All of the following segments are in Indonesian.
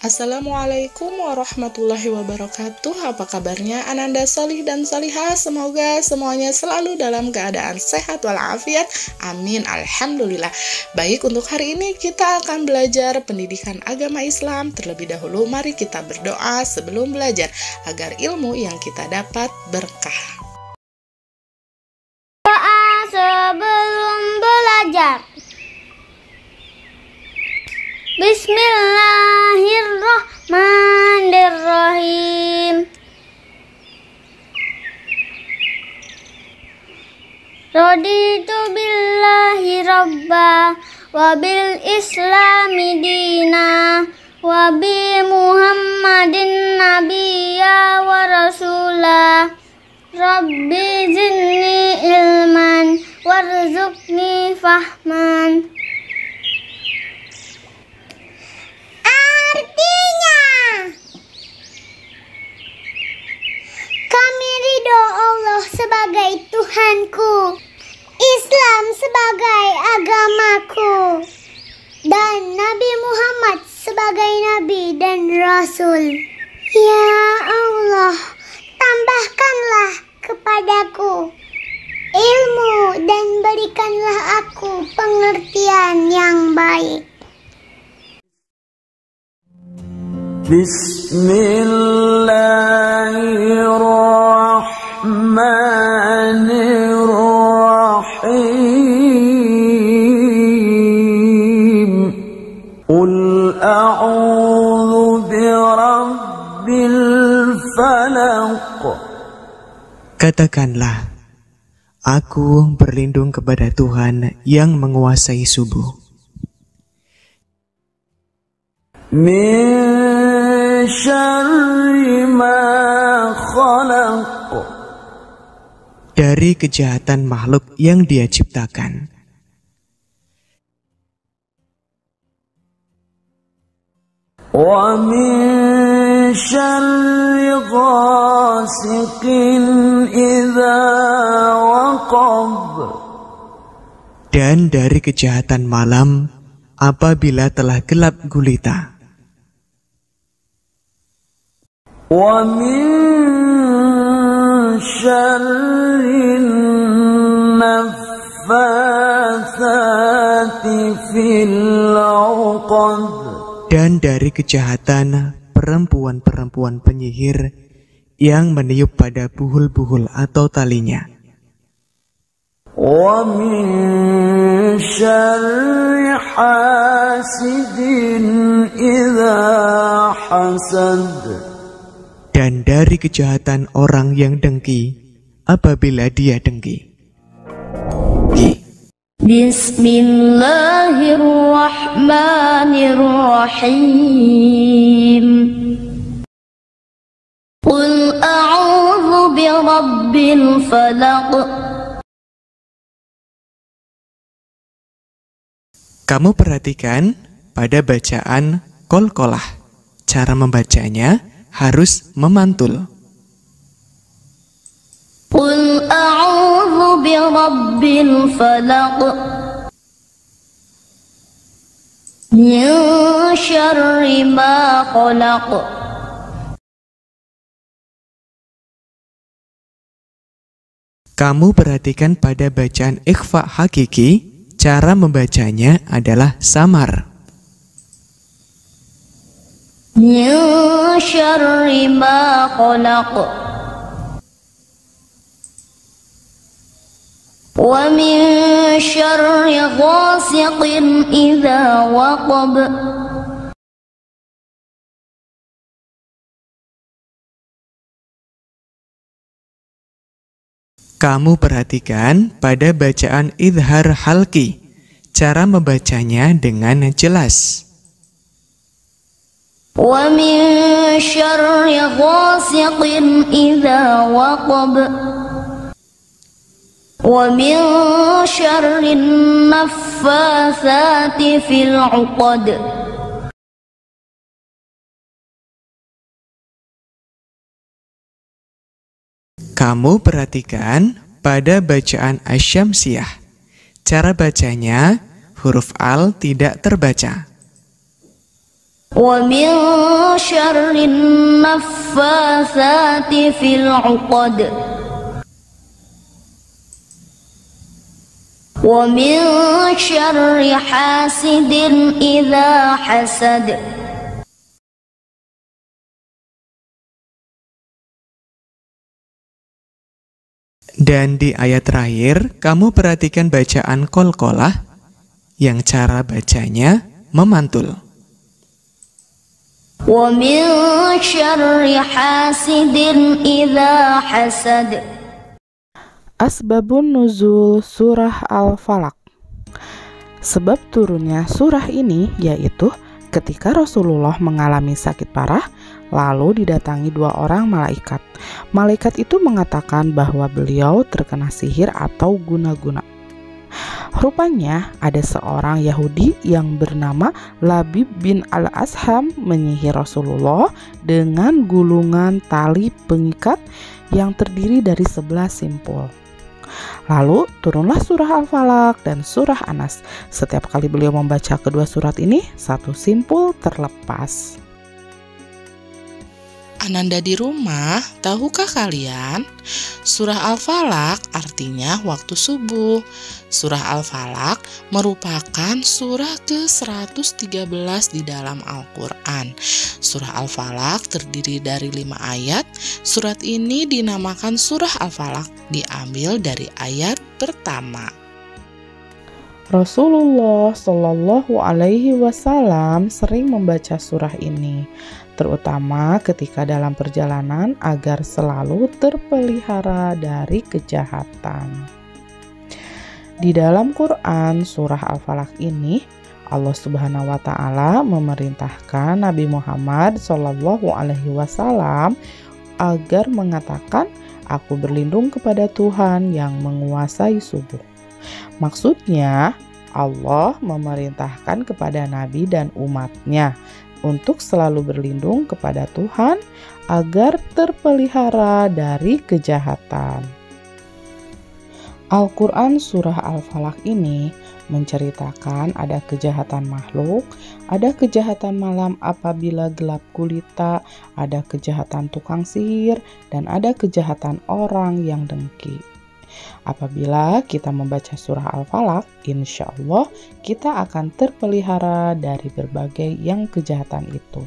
Assalamualaikum warahmatullahi wabarakatuh. Apa kabarnya Ananda Solih dan Solihah? Semoga semuanya selalu dalam keadaan sehat walafiat. Amin. Alhamdulillah. Baik, untuk hari ini kita akan belajar pendidikan agama Islam. Terlebih dahulu mari kita berdoa sebelum belajar agar ilmu yang kita dapat berkah. Doa sebelum belajar. Bismillahirrahmanirrahim. Raditu billahi rabba wa bil islami dina wa bi muhammadin nabiyya wa rasulah. Rabbi zidni ilman warzuqni fahman. Artinya, kami ridho Allah sebagai Tuhanku, Islam sebagai agamaku, dan Nabi Muhammad sebagai Nabi dan Rasul. Ya Allah, tambahkanlah kepadaku ilmu dan berikanlah aku pengertian yang baik. Bismillahirrahmanirrahim. Qul a'udzu birabbil falaq. Katakanlah, aku berlindung kepada Tuhan yang menguasai subuh. Min syarri ma khalaq. Dari kejahatan makhluk yang Dia ciptakan. Wa min syarri ghasiqin idza waqab. Dan dari kejahatan malam apabila telah gelap gulita. Wa min syarrin naffatsati fil 'uqad. Dan dari kejahatan perempuan-perempuan penyihir yang meniup pada buhul-buhul atau talinya. Wa min syarri hasidin idza hasad. Dan dari kejahatan orang yang dengki apabila dia dengki. Bismillahirrahmanirrahim. Qul a'udzu birabbil falaq. Kamu perhatikan pada bacaan qalqalah. Cara membacanya harus memantul. Qul a'udzu birabbil falaq. Min syarri ma khalaq. Kamu perhatikan pada bacaan ikhfa hakiki, cara membacanya adalah samar. Min syarri ma khalaq. Wa min syarri ghasiqin idza waqab. Kamu perhatikan pada bacaan idhar halki, cara membacanya dengan jelas. Wa min syarri ghasiqin idza waqab. Wa min syarri naffatsati fil 'uqad. Kamu perhatikan pada bacaan Asy-Syamsiyah. Cara bacanya, huruf al tidak terbaca. ومن شر النفاثات في العقد ومن شر حاسد إذا حسد. Dan di ayat terakhir, kamu perhatikan bacaan qalqalah yang cara bacanya memantul. ومن شر حاسد إذا حسد. Asbabun nuzul surah Al-Falaq. Sebab turunnya surah ini yaitu ketika Rasulullah mengalami sakit parah, lalu didatangi 2 orang malaikat. Malaikat itu mengatakan bahwa beliau terkena sihir atau guna-guna. Rupanya ada seorang Yahudi yang bernama Labib bin Al-Asham menyihir Rasulullah dengan gulungan tali pengikat yang terdiri dari 11 simpul. Lalu turunlah surah Al-Falaq dan surah An-Nas. Setiap kali beliau membaca kedua surat ini, 1 simpul terlepas. Ananda di rumah, tahukah kalian? Surah Al-Falaq artinya waktu subuh. Surah Al-Falaq merupakan surah ke-113 di dalam Al-Quran. Surah Al-Falaq terdiri dari 5 ayat. Surat ini dinamakan surah Al-Falaq, diambil dari ayat pertama. Rasulullah Shallallahu Alaihi Wasallam sering membaca surah ini, terutama ketika dalam perjalanan agar selalu terpelihara dari kejahatan. Di dalam Quran surah Al-Falaq ini, Allah Subhanahu wa Ta'ala memerintahkan Nabi Muhammad Shallallahu Alaihi Wasallam agar mengatakan, "Aku berlindung kepada Tuhan yang menguasai subuh." Maksudnya, Allah memerintahkan kepada Nabi dan umatnya untuk selalu berlindung kepada Tuhan agar terpelihara dari kejahatan. Al-Quran surah Al-Falaq ini menceritakan ada kejahatan makhluk, ada kejahatan malam apabila gelap gulita, ada kejahatan tukang sihir, dan ada kejahatan orang yang dengki. Apabila kita membaca surah Al-Falaq, insya Allah kita akan terpelihara dari berbagai yang kejahatan itu.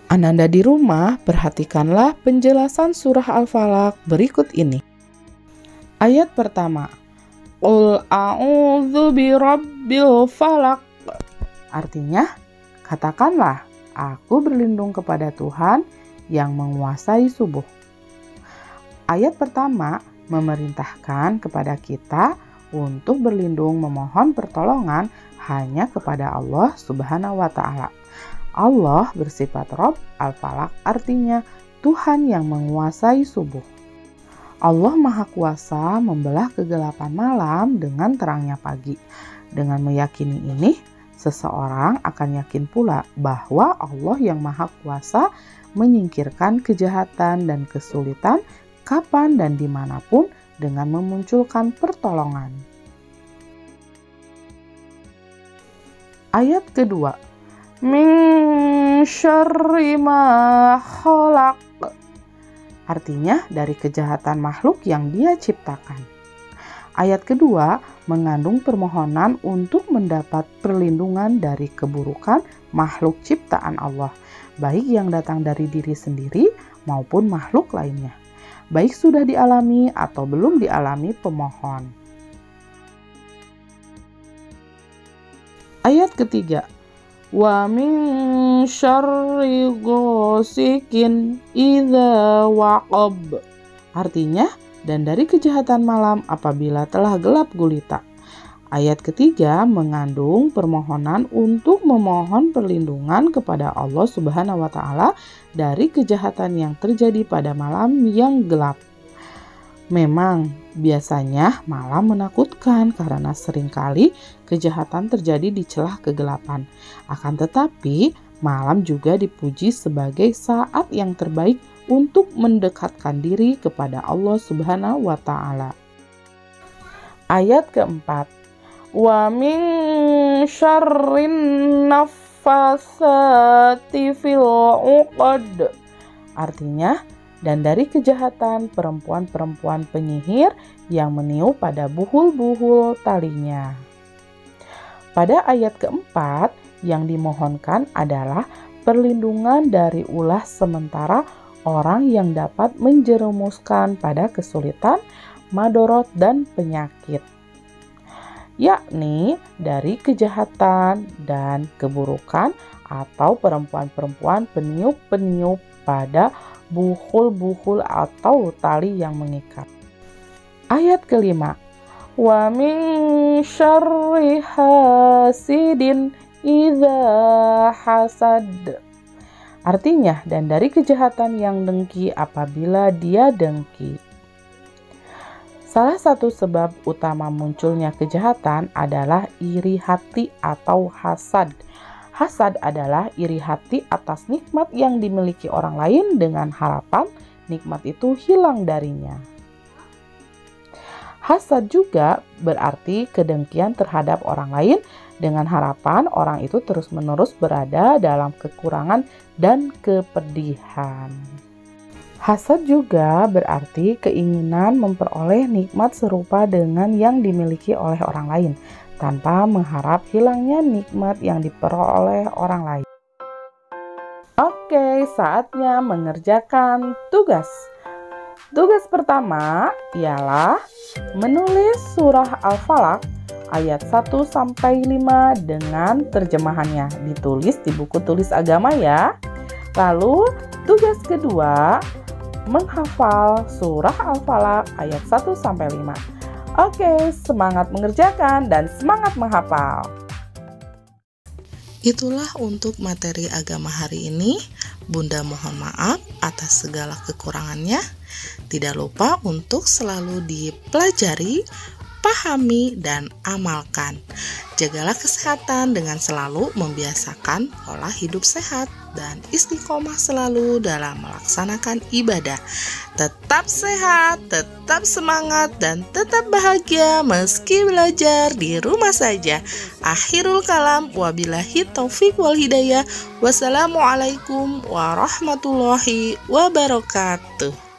Ananda di rumah, perhatikanlah penjelasan surah Al-Falaq berikut ini. Ayat pertama, Qul a'udzu birabbil falaq. Artinya, katakanlah, aku berlindung kepada Tuhan yang menguasai subuh. Ayat pertama memerintahkan kepada kita untuk berlindung memohon pertolongan hanya kepada Allah Subhanahu wa Ta'ala. Allah bersifat Rabb. Al-Falaq artinya Tuhan yang menguasai subuh. Allah Maha Kuasa membelah kegelapan malam dengan terangnya pagi. Dengan meyakini ini, seseorang akan yakin pula bahwa Allah yang Maha Kuasa menyingkirkan kejahatan dan kesulitan kapan dan dimanapun dengan memunculkan pertolongan. Ayat kedua, min syarri ma khalaq. Artinya dari kejahatan makhluk yang Dia ciptakan. Ayat kedua mengandung permohonan untuk mendapat perlindungan dari keburukan makhluk ciptaan Allah, baik yang datang dari diri sendiri maupun makhluk lainnya, baik sudah dialami atau belum dialami pemohon. Ayat ketiga, wa min syarri ghasikin idza waqab. Artinya, dan dari kejahatan malam apabila telah gelap gulita. Ayat ketiga mengandung permohonan untuk memohon perlindungan kepada Allah Subhanahu wa Ta'ala dari kejahatan yang terjadi pada malam yang gelap. Memang biasanya malam menakutkan karena seringkali kejahatan terjadi di celah kegelapan. Akan tetapi malam juga dipuji sebagai saat yang terbaik untuk mendekatkan diri kepada Allah Subhanahu wa Ta'ala. Ayat keempat, wa min syarrin naffasat nafasati fil 'uqad. Artinya, dan dari kejahatan perempuan-perempuan penyihir yang meniup pada buhul-buhul talinya. Pada ayat keempat, yang dimohonkan adalah perlindungan dari ulah sementara orang yang dapat menjerumuskan pada kesulitan, madorot, dan penyakit, yakni dari kejahatan dan keburukan atau perempuan-perempuan peniup-peniup pada buhul-buhul atau tali yang mengikat. Ayat kelima, wa min syarri hasidin idza hasad. Artinya, dan dari kejahatan yang dengki apabila dia dengki. Salah satu sebab utama munculnya kejahatan adalah iri hati atau hasad. Hasad adalah iri hati atas nikmat yang dimiliki orang lain dengan harapan nikmat itu hilang darinya. Hasad juga berarti kedengkian terhadap orang lain dengan harapan orang itu terus-menerus berada dalam kekurangan dan kepedihan. Hasad juga berarti keinginan memperoleh nikmat serupa dengan yang dimiliki oleh orang lain, tanpa mengharap hilangnya nikmat yang diperoleh orang lain. Oke, saatnya mengerjakan tugas. Tugas pertama ialah menulis surah Al-Falaq ayat 1-5 dengan terjemahannya. Ditulis di buku tulis agama ya. Lalu tugas kedua, menghafal surah Al-Falaq ayat 1-5. Oke, semangat mengerjakan dan semangat menghafal. Itulah untuk materi agama hari ini. Bunda mohon maaf atas segala kekurangannya. Tidak lupa untuk selalu dipelajari, pahami, dan amalkan. Jagalah kesehatan dengan selalu membiasakan pola hidup sehat dan istiqomah selalu dalam melaksanakan ibadah. Tetap sehat, tetap semangat, dan tetap bahagia meski belajar di rumah saja. Akhirul kalam, wabillahi taufik wal hidayah. Wassalamualaikum warahmatullahi wabarakatuh.